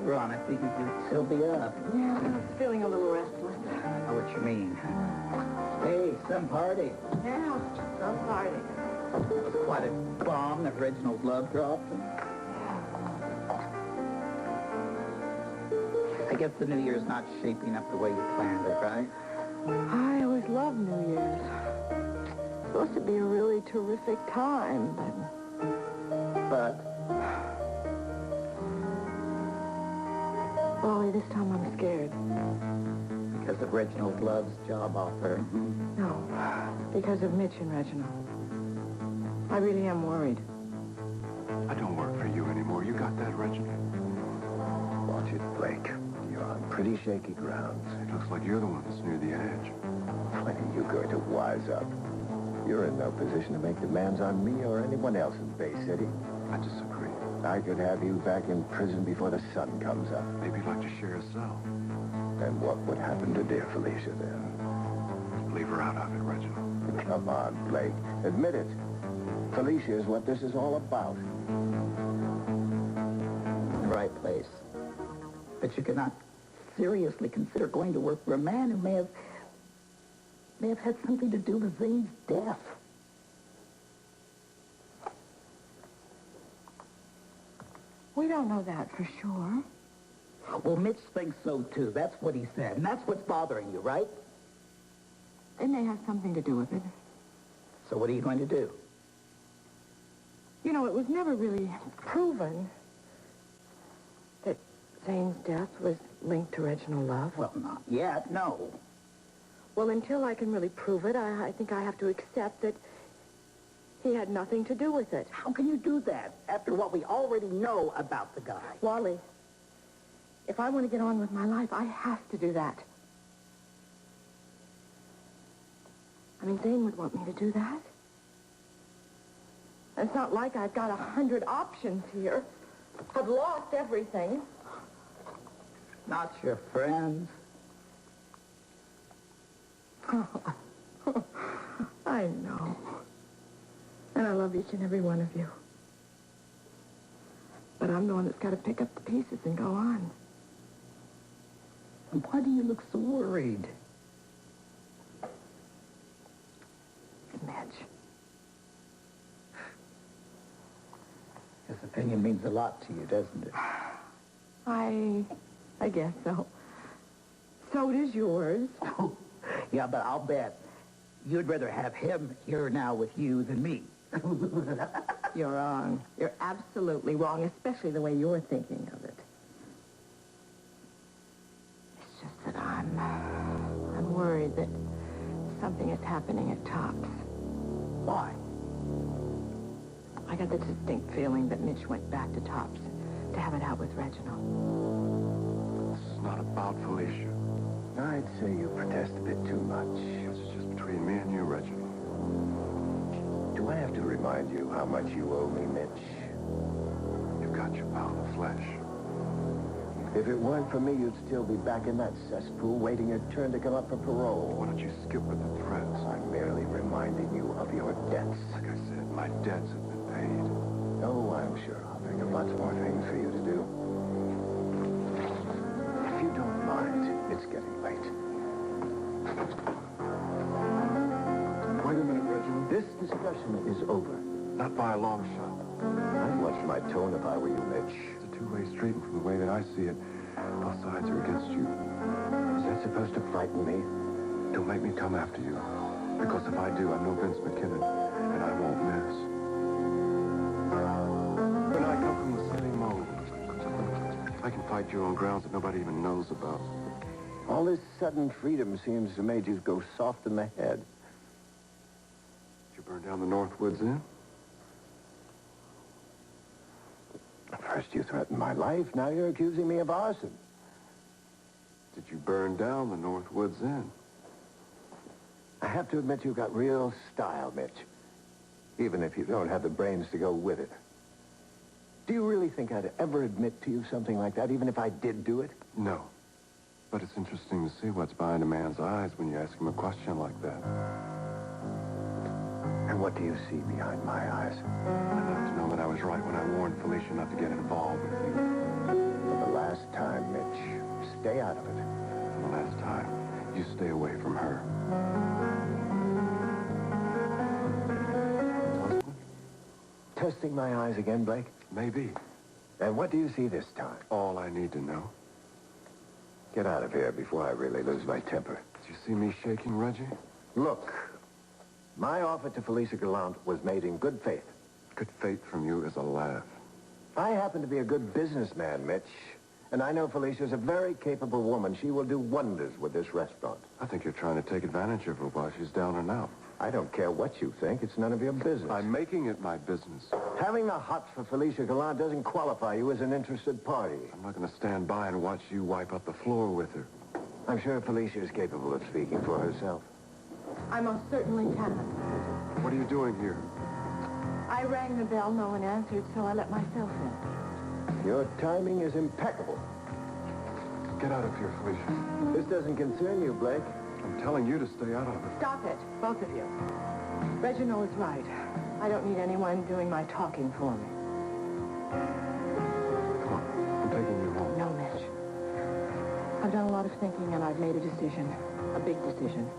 lights were on. I figured you'd still be up. Yeah, I was feeling a little restless. I know what you mean. Hey, some party. Yeah, some party. It was quite a bomb that Reginald Love dropped. I guess the New Year's not shaping up the way you planned it, right? I always loved New Year's. It's supposed to be a really terrific time, But Wally, this time I'm scared. because of Reginald Love's job offer. No, because of Mitch and Reginald. I really am worried. I don't work for you anymore. You got that, Reginald? Watch it, Blake. You're on pretty shaky ground. It looks like you're the one that's near the edge. When are you going to wise up? You're in no position to make demands on me or anyone else in Bay City. I disagree. I could have you back in prison before the sun comes up. Maybe you'd like to share a cell. And what would happen to dear Felicia then? Leave her out of it, Reginald. Come on, Blake. Admit it. Felicia is what this is all about. The right place. But you cannot seriously consider going to work for a man who may have had something to do with Zane's death. We don't know that for sure. Well, Mitch thinks so, too. That's what he said. And that's what's bothering you, right? It may have something to do with it. So what are you going to do? You know, it was never really proven that Zane's death was linked to Reginald Love. Well, not yet, no. Well, until I can really prove it, I think I have to accept that he had nothing to do with it. How can you do that after what we already know about the guy? Wally, if I want to get on with my life, I have to do that. I mean, Zane would want me to do that. It's not like I've got 100 options here. I've lost everything. Not your friends. I know. And I love each and every one of you. But I'm the one that's got to pick up the pieces and go on. And why do you look so worried? Mitch. His opinion means a lot to you, doesn't it? I guess so. So does yours. Yeah, but I'll bet you'd rather have him here now with you than me. You're wrong. You're absolutely wrong, especially the way you're thinking of it. It's just that I'm worried that something is happening at Tops. Why? I got the distinct feeling that Mitch went back to Tops to have it out with Reginald. This is not about Felicia. I'd say you protest a bit too much. This is just between me and you, Reginald. Do I have to remind you how much you owe me, Mitch? You've got your pound of flesh. If it weren't for me, you'd still be back in that cesspool waiting your turn to come up for parole. Why don't you skip with the threats? I'm merely reminding you of your debts. Like I said, my debts have been paid. Oh, I'm sure I'll think of lots more things for you to do. If you don't mind, it's getting late. Wait a minute, Reginald. This discussion is over. Not by a long shot. I'd watch my tone if I were you, Mitch. It's a two-way street, and from the way that I see it, both sides are against you. Is that supposed to frighten me? Don't make me come after you. Because if I do, I know Vince McKinnon, and I won't miss. You and I come from the same mold. I can fight you on grounds that nobody even knows about. All this sudden freedom seems to make you go soft in the head. Did you burn down the North Woods Inn? First you threatened my life, now you're accusing me of arson. Did you burn down the North Woods Inn? I have to admit you've got real style, Mitch. Even if you don't have the brains to go with it. Do you really think I'd ever admit to you something like that, even if I did do it? No. But it's interesting to see what's behind a man's eyes when you ask him a question like that. And what do you see behind my eyes? I'd like to know that I was right when I warned Felicia not to get involved with you. For the last last time, Mitch. Stay out of it. And the last time, you stay away from her. Testing my eyes again, Blake? Maybe. And what do you see this time? All I need to know. Get out of here before I really lose my temper. Did you see me shaking, Reggie? Look, my offer to Felicia Gallant was made in good faith. Good faith from you is a laugh. I happen to be a good businessman, Mitch. And I know Felicia's a very capable woman. She will do wonders with this restaurant. I think you're trying to take advantage of her while she's down and out. I don't care what you think. It's none of your business. I'm making it my business. Having the hots for Felicia Gallant doesn't qualify you as an interested party. I'm not going to stand by and watch you wipe up the floor with her. I'm sure Felicia is capable of speaking for herself. I most certainly can. What are you doing here? I rang the bell, no one answered, so I let myself in. Your timing is impeccable. Get out of here, Felicia. This doesn't concern you, Blake. I'm telling you to stay out of it. Stop it, both of you. Reginald is right. I don't need anyone doing my talking for me. Come on, I'm taking you home. No, Mitch. I've done a lot of thinking, and I've made a decision. A big decision.